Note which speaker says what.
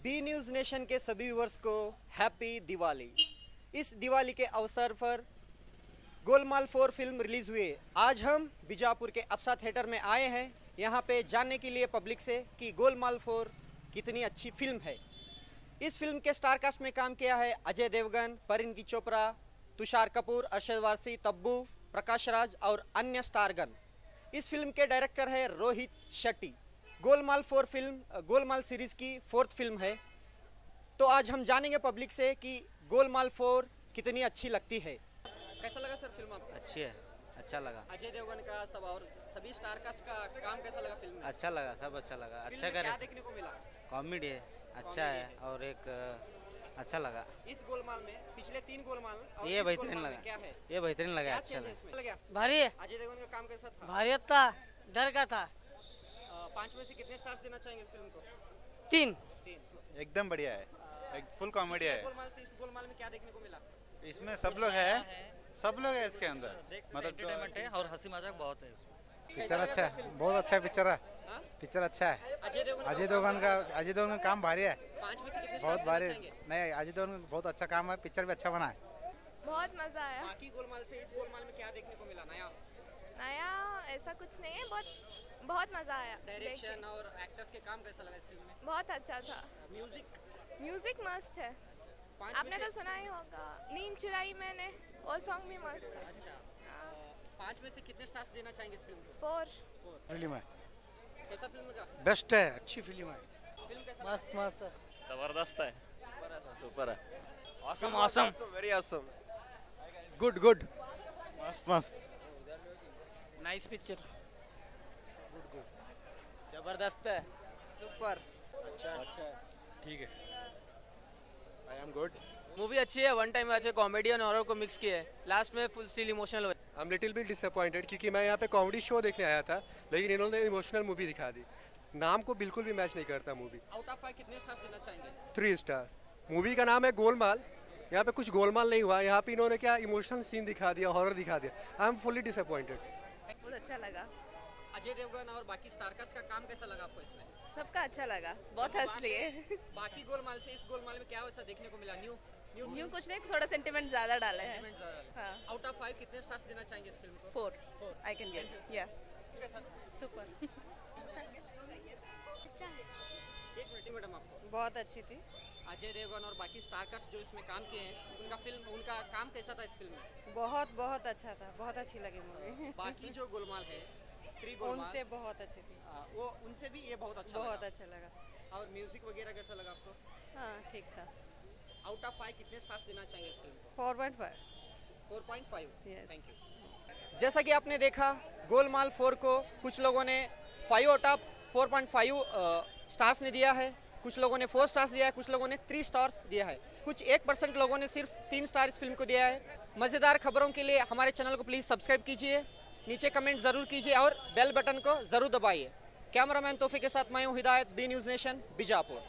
Speaker 1: B news nation के सभी viewers को हैप्पी दिवाली। इस दिवाली के अवसर पर गोलमाल 4 फिल्म रिलीज हुई है। आज हम बीजापुर के अप्सा थिएटर में आए हैं यहाँ पे जानने के लिए पब्लिक से कि गोलमाल 4 कितनी अच्छी फिल्म है। इस फिल्म के स्टार कास्ट में काम किया है अजय देवगन, परिणीति चोपड़ा, तुषार कपूर, अरशद वारसी, तब्बू, प्रकाश राज और अन्य स्टारगण। इस फिल्म के डायरेक्टर है रोहित शेट्टी। गोलमाल 4 फिल्म गोलमाल सीरीज की 4th फिल्म है। तो आज हम जानेंगे पब्लिक से कि गोलमाल 4 कितनी अच्छी लगती है। कैसा लगा सर फिल्म आपको?
Speaker 2: अच्छी है, अच्छा लगा।
Speaker 1: अजय देवगन का सब और सभी स्टार कास्ट का काम कैसा लगा फिल्म में?
Speaker 2: अच्छा लगा, सब अच्छा लगा।
Speaker 1: फिल्म
Speaker 2: अच्छा
Speaker 1: में
Speaker 2: करे,
Speaker 1: क्या देखने को मिला?
Speaker 2: कॉमेडी है, अच्छा है और एक अच्छा लगा।
Speaker 1: इस गोलमाल में पिछले 3 गोलमाल और
Speaker 2: ये
Speaker 1: इस
Speaker 2: बेहतरीन
Speaker 1: गोलमाल में
Speaker 2: लगा,
Speaker 1: क्या है?
Speaker 2: ये बेहतरीन लगा,
Speaker 1: क्या
Speaker 2: अच्छा
Speaker 1: चेंज है
Speaker 2: लगा।
Speaker 1: इसमें? लगा
Speaker 3: भारी है,
Speaker 1: अजय देवगन का काम कैसा था?
Speaker 3: भारी था, डर का था।
Speaker 1: 5 में से कितने स्टार्स देना चाहेंगे इस फिल्म को?
Speaker 3: 3
Speaker 1: 3।
Speaker 4: एकदम बढ़िया है, एक फुल कॉमेडी है।
Speaker 1: गोलमाल से इस गोलमाल में क्या देखने को मिला?
Speaker 4: इसमें सब लोग है इसके अंदर, मतलब
Speaker 5: एंटरटेनमेंट है और हंसी मजाक बहुत है उसमें।
Speaker 4: पिक्चर अच्छा है, बहुत अच्छा पिक्चर है।
Speaker 1: हाँ?
Speaker 4: पिक्चर अच्छा है।
Speaker 1: अजय
Speaker 4: अजय देवगन का काम भारी है,
Speaker 1: 5 में से कितने
Speaker 4: बहुत
Speaker 1: स्टार्स
Speaker 4: भारी।
Speaker 1: देना चाहेंगे?
Speaker 4: नहीं, अजय देवगन का बहुत अच्छा काम है, पिक्चर भी अच्छा बना है।
Speaker 6: बहुत मज़ा आया।
Speaker 1: बाकी गोलमाल से इस गोलमाल में क्या देखने को मिला नया?
Speaker 6: नया ऐसा कुछ नहीं है, बहुत मज़ा आया।
Speaker 1: डायरेक्शन और एक्टर्स के काम कैसा लगा इस फिल्म में?
Speaker 6: बहुत अच्छा था।
Speaker 1: म्यूजिक
Speaker 6: मस्त है।
Speaker 1: 5
Speaker 6: आपने तो सुना ही होगा, नींद चुराई मैंने, वो सॉन्ग भी मस्त है।
Speaker 1: अच्छा। 5 में से कितने स्टार्स देना चाहेंगे इस फिल्म को?
Speaker 6: 4।
Speaker 4: फिल्म है,
Speaker 1: कैसा फिल्म लगा?
Speaker 4: बेस्ट है, अच्छी फिल्म है।
Speaker 1: फिल्म कैसा?
Speaker 3: मस्त मस्त है,
Speaker 5: जबरदस्त है, सुपर है,
Speaker 2: awesome awesome,
Speaker 5: very awesome,
Speaker 4: good good, मस्त मस्त,
Speaker 3: नाइस पिक्चर,
Speaker 2: जबरदस्त है,
Speaker 3: सुपर,
Speaker 5: अच्छा
Speaker 4: ठीक है।
Speaker 5: I am good.
Speaker 3: मूवी अच्छी है, वन टाइम अच्छे कॉमेडी और हॉरर को मिक्स किया है, लास्ट में फुल सील इमोशनल हो।
Speaker 7: I am little bit disappointed क्योंकि मैं यहाँ पे कॉमेडी शो देखने आया था, लेकिन इन्होंने इमोशनल मूवी दिखा दी। नाम को बिल्कुल भी मैच नहीं करता मूवी।
Speaker 1: आउट ऑफ 5 कितने स्टार्स देना चाहेंगे?
Speaker 7: 3 स्टार। मूवी का नाम है गोलमाल, यहाँ पे कुछ गोलमाल नहीं हुआ। यहाँ पे इन्होंने क्या इमोशनल सीन दिखा दिया, हॉरर दिखा दिया। I am fully disappointed.
Speaker 6: बहुत अच्छा लगा।
Speaker 1: अजय देवगन और बाकी स्टारकास्ट का काम कैसा लगा आपको इसमें?
Speaker 6: सबका अच्छा लगा, बहुत हंस लिए।
Speaker 1: बाकी गोलमाल से इस गोलमाल में क्या वैसा देखने को मिला?
Speaker 6: न्यू कुछ नहीं, थोड़ा सेंटिमेंट ज़्यादा डाले हैं। हाँ।
Speaker 1: आउट ऑफ 5 कितने स्टार्स देना चाहेंगे इस फिल्म को?
Speaker 6: 4 आई कैन गेट, या सुपर।
Speaker 1: एक मिनट मैडम, आपको
Speaker 3: बहुत अच्छी थी,
Speaker 1: अजय देवगन और बाकी स्टारकास्ट जो इसमें काम किए हैं उनका काम कैसा था इस फिल्म में?
Speaker 3: बहुत अच्छा था, बहुत अच्छी लगी मूवी।
Speaker 1: बाकी जो गोलमाल है 3 गोलमाल
Speaker 3: उनसे बहुत अच्छी थी,
Speaker 1: वो उनसे भी ये बहुत अच्छा
Speaker 3: बहुत
Speaker 1: लगा।
Speaker 3: अच्छा लगा।
Speaker 1: और म्यूजिक वगैरह कैसा लगा आपको?
Speaker 3: हाँ ठीक था।
Speaker 1: आउट ऑफ 5 कितने स्टार्स देना चाहेंगे इस फिल्म को?
Speaker 3: 4.5।
Speaker 1: 4.5।
Speaker 3: Yes.
Speaker 1: Thank you. जैसा कि आपने देखा गोलमाल 4 को कुछ लोगों ने 5 आउट ऑफ 4.5 स्टार्स ने दिया है, कुछ लोगों ने 4 स्टार्स दिया है, कुछ लोगों ने 3 स्टार्स दिया है, कुछ 1% लोगों ने सिर्फ 3 स्टार इस फिल्म को दिया है। मज़ेदार खबरों के लिए हमारे चैनल को प्लीज़ सब्सक्राइब कीजिए, नीचे कमेंट ज़रूर कीजिए और बेल बटन को ज़रूर दबाइए। कैमरामैन तोहफे के साथ मैं हूँ हिदायत, बी न्यूज़ नेशन बीजापुर।